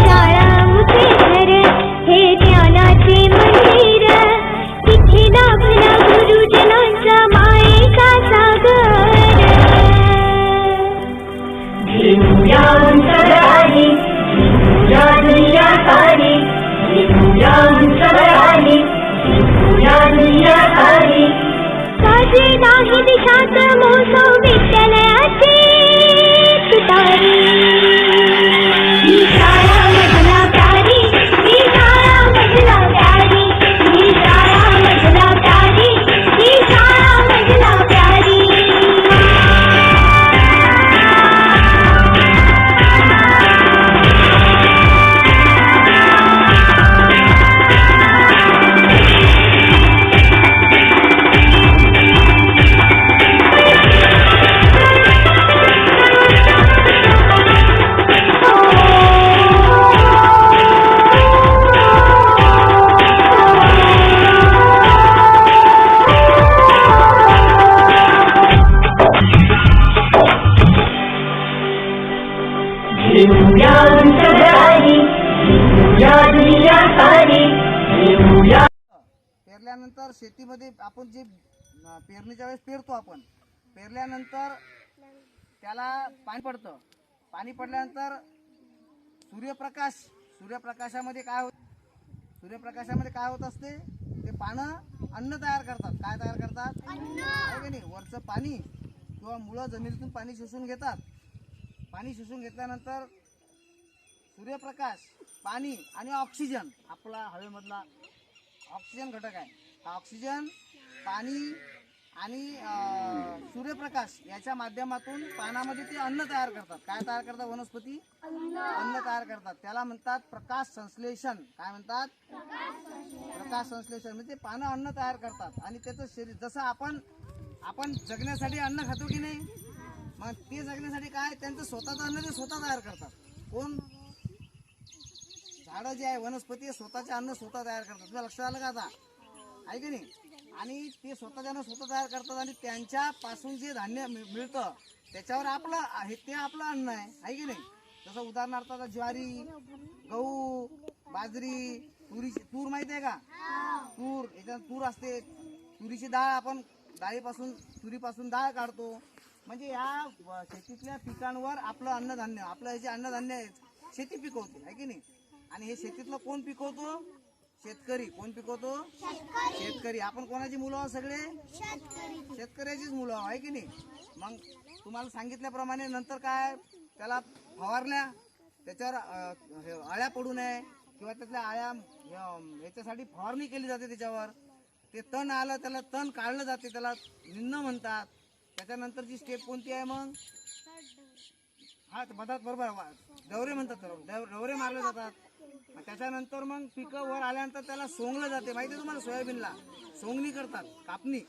शाळा मुझे घर हे ज्ञानाचे मंदिर तिथे लाभला गुरुजनांचा मायेचा सागर घेऊया उंचवराली घेऊया दुनिया सारी घेऊया उंचवराली घेऊया दुनिया सारी साजे नाही दिशात मोसम विद्यालयाचे तुतारी ही शाळा मधला प्यारी ही शाळा मधला प्यारी ही शाळा मधला प्यारी ही शाळा मधला प्यारी घेऊया उंचवराली घेऊया दुनिया सारी घेऊया. पेरल्यानंतर शेतीमध्ये आपण जे पेरणीच्या वेळेस पेरतो आपण पेरल्यानंतर त्याला पाणी पडतं. पाणी पडल्यानंतर सूर्यप्रकाशामध्ये काय होत असते ते पानं अन्न तयार करतात. काय तयार करतात आहे की नाही. वरचं पाणी किंवा मुळं जमिनीतून पाणी शोषून घेतात. पाणी शोषून घेतल्यानंतर सूर्यप्रकाश पाणी आणि ऑक्सिजन आपला हवेमधला ऑक्सिजन घटक आहे. हा ऑक्सिजन पाणी आणि सूर्यप्रकाश याच्या माध्यमातून पानामध्ये ते अन्न तयार करतात. काय तयार करतात वनस्पती अन्न तयार करतात. त्याला म्हणतात प्रकाश संश्लेषण. काय म्हणतात प्रकाश संश्लेषण. म्हणजे पानं अन्न तयार करतात आणि त्याचं शरीर जसं आपण जगण्यासाठी अन्न खातो की नाही मग ते जगण्यासाठी काय त्यांचं स्वतःचं अन्न ते स्वतः तयार करतात. कोण झाडं जे आहे वनस्पती स्वतःचे अन्न स्वतः तयार करतात. तुला लक्षात आलं का आता आहे की नाही. आणि ते स्वतःचे अन्न स्वतः तयार करतात आणि त्यांच्यापासून जे धान्य मिळतं त्याच्यावर ते आपलं अन्न आहे की नाही. जसं उदाहरणार्थ आता ज्वारी गहू बाजरी तूर माहिती आहे का. याच्यात तूर असते. तुरीची डाळ आपण तुरीपासून डाळ काढतो. म्हणजे या शेतीतल्या पिकांवर आपलं अन्नधान्य हे जे अन्नधान्य आहे शेती पिकवते आहे की नाही. आणि हे शेतीतलं कोण पिकवतो शेतकरी. कोण पिकवतो शेतकरी. आपण कोणाची मुलं आहोत सगळे शेतकऱ्याचीच मुलं आहोत आहे की नाही. मग तुम्हाला सांगितल्याप्रमाणे नंतर काय त्याला फवारल्या त्याच्यावर अळ्या पडू नये किंवा त्यातल्या अळ्या याच्यासाठी फवारणी केली जाते. त्याच्यावर ते तण आलं त्याला तण काढलं जाते त्याला निंदणं म्हणतात. त्याच्यानंतरची स्टेप कोणती आहे मग हा मधात बरोबर डवरे म्हणतात. डवरे मारले जातात. त्याच्यानंतर मग पिकं वर आल्यानंतर त्याला सोंगलं जाते. माहिती आहे तुम्हाला सोयाबीनला सोंगणी करतात कापणी.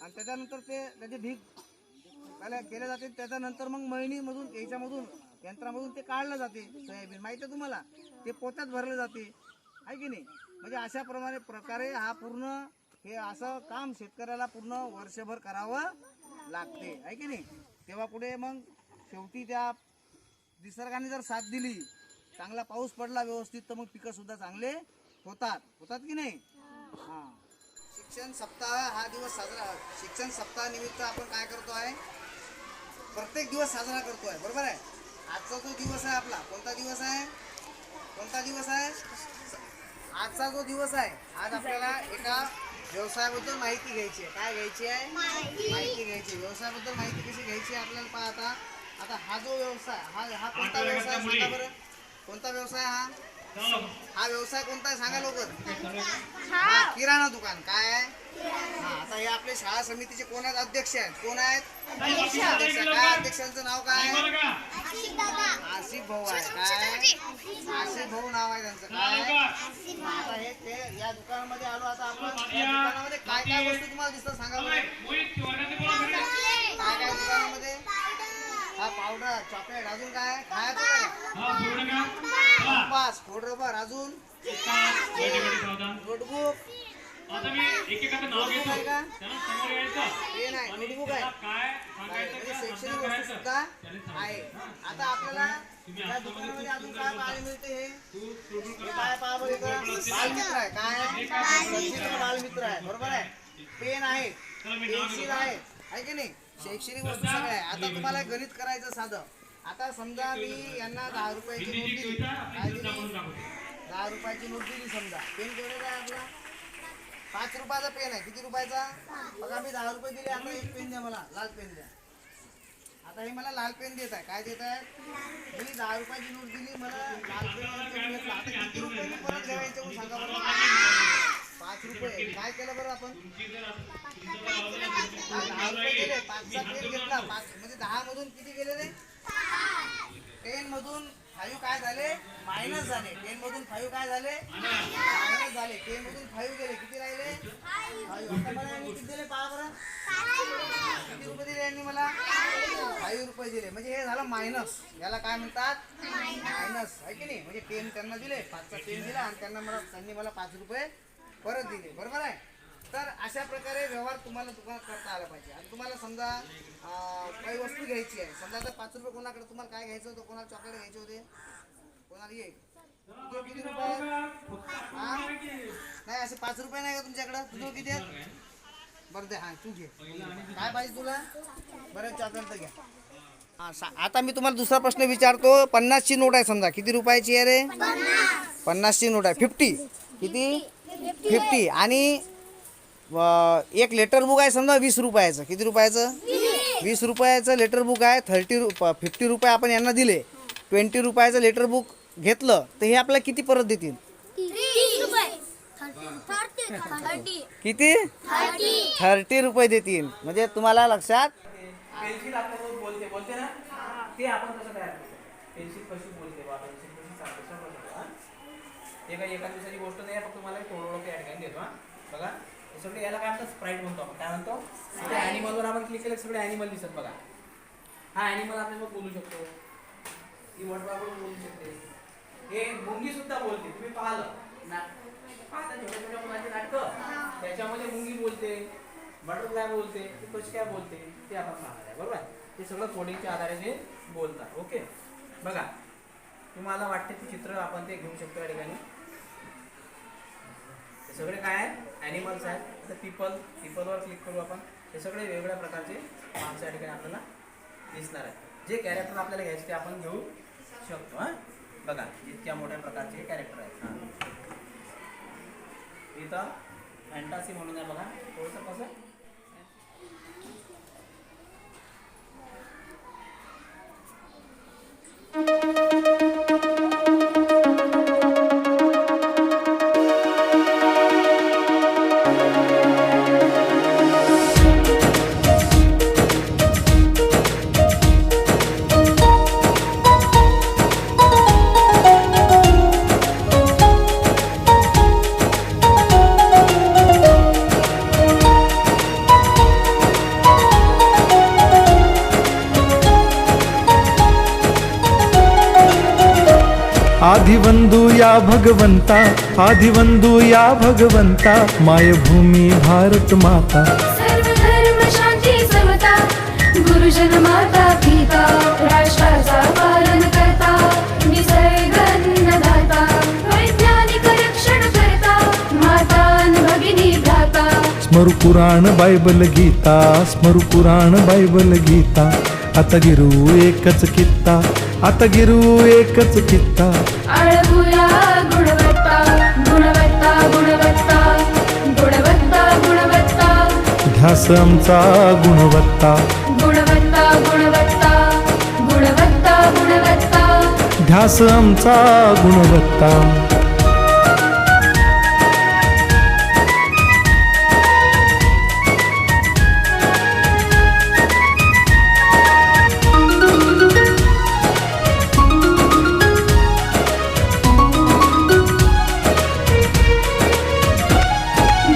आणि त्याच्यानंतर त्याचे ढीग त्याला केले जाते. त्याच्यानंतर मग मळणीमधून याच्यामधून यंत्रामधून ते काढलं जाते सोयाबीन. माहिती आहे तुम्हाला ते पोत्यात भरलं जाते आहे की नाही. म्हणजे अशा प्रकारे हा पूर्ण हे असं काम शेतकऱ्याला पूर्ण वर्षभर करावं लागते आहे की नाही. तेव्हा पुढे मग शेवटी त्या निसर्गाने जर साथ दिली चांगला पाऊस पडला व्यवस्थित तर मग पिकं सुद्धा चांगले होतात की नाही. शिक्षण सप्ताह हा दिवस शिक्षण सप्ताह निमित्त आपण काय करतो आहे प्रत्येक दिवस साजरा करतो आहे बरोबर आहे. आजचा जो दिवस आहे आपला कोणता दिवस आहे आजचा जो दिवस आहे आज आपल्याला एका व्यवसायाबद्दल माहिती घ्यायची आहे. काय घ्यायची आहे माहिती घ्यायची. व्यवसायाबद्दल माहिती कशी घ्यायची आपल्याला पाहता. आता हा जो व्यवसाय हा कोणता व्यवसाय सांगा बरं. कोणता व्यवसाय हा व्यवसाय कोणता आहे सांगा लवकर. हा किराणा दुकान. काय आहे आता हे आपले शाळा समितीचे कोण आहेत अध्यक्ष आहेत. कोण आहेत अध्यक्ष. काय अध्यक्षांचं नाव काय आसिफ भाऊ आहे. काय आसिफ भाऊ नाव आहे त्यांचं. काय आता हे ते या दुकानामध्ये आलो. आता आपण या दुकानामध्ये काय काय वस्तू तुम्हाला दिसतात सांगा बरं. काय दुकानामध्ये हा पावडर चॉकलेट अजून काय खायचं पास खोड रबर अजून नोटबुक आता मी एकेकाचं नाव घेतो का त्यांना समोर यायचं हे नाही नोटबुक आहे काय सांगायचं शैक्षणिक वस्तू सुद्धा आहे. आता आपल्याला तुम्ही त्या आतमध्ये दुकानामध्ये खूप अजून सुंदर काय बोलता. पाहायला मिळते हे तू टोटल हे काय पहा बरं इथं बालमित्र आहे काय सचिन बालमित्र आहे बरोबर आहे पेन आहे पेन्सिल आहे की नाही शैक्षणिक वस्तू सगळ्या आहे आता तुम्हाला गणित करायचं साधं आता समजा मी यांना 10 रुपयाची नोट हिंदी जी दिली कविता आपली काय कविता दिली म्हणून दाखवते. 10 रुपयाची नोट दिली समजा पेन केवढ्याचा आहे आपला 5 रुपयाचा पेन आहे किती रुपयाचा बघा मी 10 रुपये दिले आता एक पेन द्या मला लाल पेन द्या आता हे मला लाल पेन देत आहे काय देत आहे मी 10 रुपयाची नोट दिली मला लाल पेन घेतला आता किती रुपये मी परत घ्यायचे म्हणून सांगा बरं 5 रुपये काय केलं बरं आपण तुमची जर तुमचं जर लावलं ना, 10 रुपये गेले 5चा पेन घेतला 5 म्हणजे 10 मधून किती गेले रे 10 मधून 5 काय झाले मायनस झाले 10 मधून 5 काय झाले मायनस झाले 10 मधून 5 गेले किती राहिले 5 आता मला यांनी किती दिले पहा बरं किती रुपये दिले यांनी मला 5 रुपये दिले म्हणजे हे झालं मायनस याला काय म्हणतात मायनस आहे की नाही म्हणजे पेन त्यांना दिले 5चा पेन दिला आणि त्यांनी मला 5 रुपये परत दिले बरोबर आहे तर अशा प्रकारे व्यवहार तुम्हाला दुकानात करता आला पाहिजे आणि तुम्हाला समजा काही वस्तू घ्यायची आहे समजा आता 5 रुपये कोणाकडे तुम्हाला काय घ्यायचं होतं कोणाला चॉकलेट घ्यायचे होते कोणाला ये किती रुपये हा नाही असे 5 रुपये नाही का तुमच्याकडं तुझं किती आहेत बरं दे हां तू घे काय पाहिजे तुला बरं चॉकलेट तर घ्या हां आता मी तुम्हाला दुसरा प्रश्न विचारतो 50ची नोट आहे समजा किती रुपयाची आहे रे 50ची नोट आहे 50 किती 50 आणि एक लेटर बुक आहे समजा 20 रुपयाचं किती रुपयाचं 20 रुपयाचं लेटर बुक आहे 50 रुपये आपण यांना दिले 20 रुपयाचं लेटर बुक घेतलं तर हे आपल्याला किती परत देतील किती 30 रुपये देतील म्हणजे तुम्हाला लक्षात पेन्सिल आपल्यासोबत बोलते बोलते ना ते आपण कसं तयार करतो पेन्सिल कशी बोलते बा पेन्सिल कशी सांगते सगळं सगळं हां ते काही एका दिवसाची गोष्ट नाही आहे फक्त तुम्हाला थोडं या ठिकाणी देतो हां बघा हे सगळे याला काय म्हणतात स्प्राईट म्हणतो आपण काय म्हणतो ते ॲनिमलवर आपण क्लिक केलं सगळे ॲनिमल दिसत बघा हा ॲनिमल आपल्यासोबत बोलू शकतो ती वटवाकडून बोलू शकते हे मुंगी सुद्धा बोलते तुम्ही पाहिलं ना पाहता छोट्या छोट्या मुलांची नाटकं त्याच्यामध्ये मुंगी बोलते बटरफ्लाय बोलते ती कशी काय बोलते ते आपण पाहणार आहे बरोबर ते सगळं कोडिंगच्या आधारे जे बोलतात ओके बघा तुम्हाला वाटते ते चित्र आपण ते घेऊ शकतो या ठिकाणी हे सगळे काय आहेत ॲनिमल्स आहेत आता पीपलवर क्लिक करू आपण हे सगळे वेगवेगळ्या प्रकारचे माणसं या ठिकाणी आपल्याला दिसणार आहेत जे कॅरेक्टर आपल्याला घ्यायचे ते आपण घेऊ शकतो हां बघा इतक्या मोठ्या प्रकारचे कॅरेक्टर आहेत हां इथं फॅन्टासी म्हणून आहे बघा थोडंसं कसं आदिवंदू या भगवंता आदिवंदू या भगवंता मायभूमी भारत माता सर्व धर्म शांती समता गुरुजन माता पिता राष्ट्राचा पालन करता निसर्ग अन्नदाता वैज्ञानिक रक्षण करता माता न भगिनी भ्राता स्मरु पुराण बायबल गीता स्मरु पुराण बायबल गीता आता गिरू एकच कित्ता आता गिरू एकच कित्ता आळवूया गुणवत्ता गुणवत्ता गुणवत्ता गुणवत्ता गुणवत्ता ध्यास आमचा गुणवत्ता गुणवत्ता गुणवत्ता गुणवत्ता गुणवत्ता ध्यास आमचा गुणवत्ता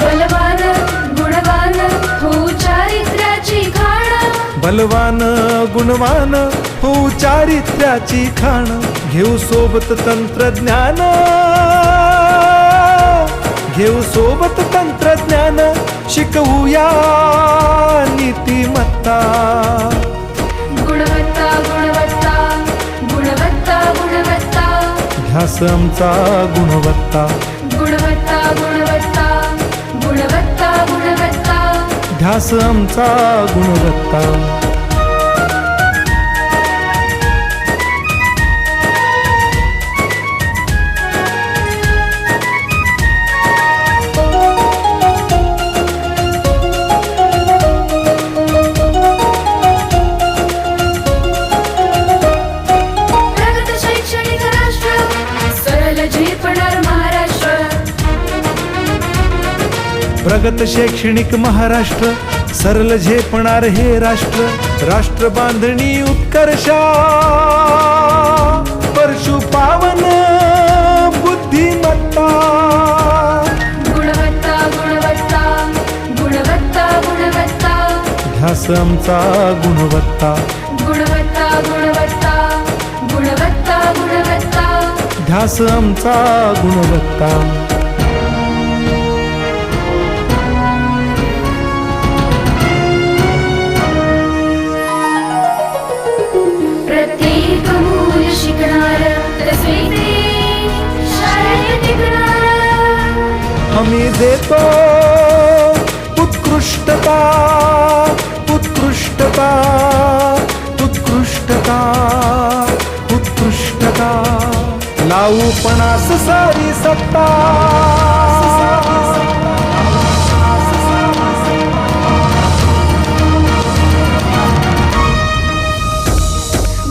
बलवान गुणवान हो चारित्र्याची खाण बलवान गुणवान हो चारित्र्याची खाण घेऊ सोबत तंत्रज्ञान घेऊ सोबत तंत्रज्ञान शिकवूया नीतिमत्ता गुणवत्ता गुणवत्ता गुणवत्ता गुणवत्ता ध्यास आमचा गुणवत्ता गुणवत्ता गुणवत्ता गुणवत्ता गुणवत्ता ध्यास आमचा गुणवत्ता प्रगत शैक्षणिक राष्ट्र सरळ झेपणार महाराष्ट्र प्रगत शैक्षणिक महाराष्ट्र सरल झेपणार हे राष्ट्र राष्ट्र बांधणी उत्कर्षा परशु पावन बुद्धिमत्ता गुणवत्ता गुणवत्ता गुणवत्ता गुणवत्ता ध्यास आमचा गुणवत्ता गुणवत्ता गुणवत्ता गुणवत्ता गुणवत्ता ध्यास आमचा गुणवत्ता प्रत्येक मूल शिकणार तसे ते शाळेत टिकणार हमी देतो उत्कृष्टता उत्कृष्टता उत्कृष्टता उत्कृष्टता लावू पणास सारी सत्ता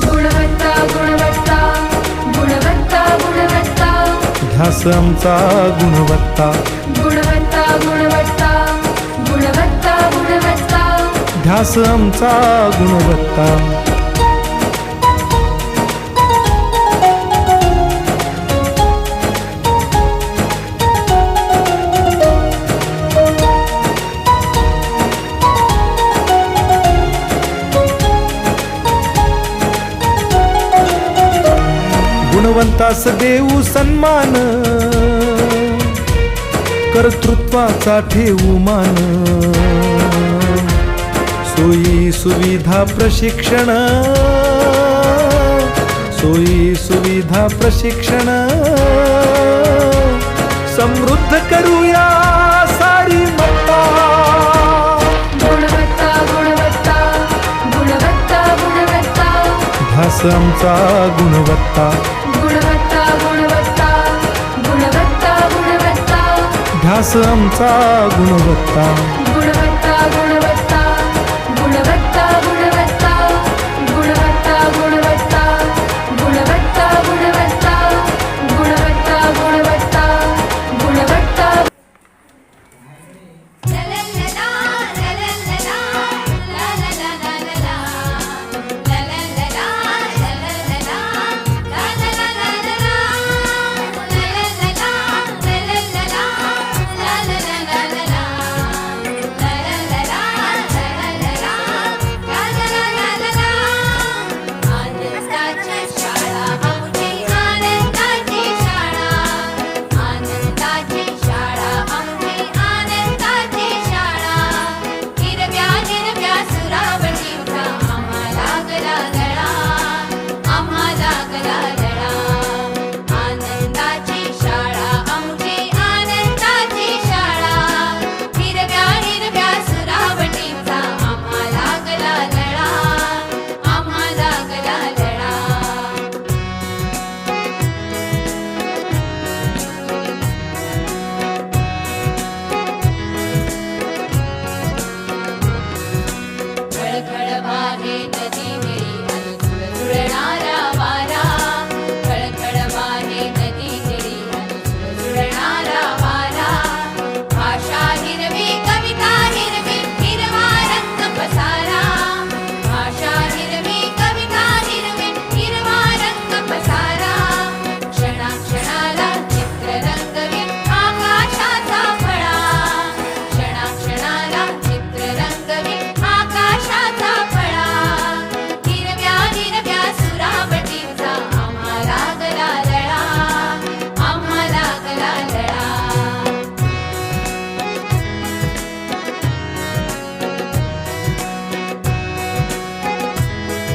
गुणवत्ता गुणवत्ता गुणवत्ता गुणवत्ता ध्यास आमचा गुणवत्ता गुणवत्ता गुणवत्ता गुणवत्ता गुणवत्ता ध्यास आमचा गुणवत्ता गुणवंतास देऊ सन्मान कर्तृत्वाचा ठेवू मान सोयी सुविधा प्रशिक्षण सोयी सुविधा प्रशिक्षण समृद्ध करूया सारी मत्ता गुणवत्ता गुणवत्ता गुणवत्ता गुणवत्ता ध्यास आमचा गुणवत्ता गुणवत्ता गुणवत्ता गुणवत्ता गुणवत्ता ध्यास आमचा गुणवत्ता गुणवत्ता गुणवत्ता गुणवत्ता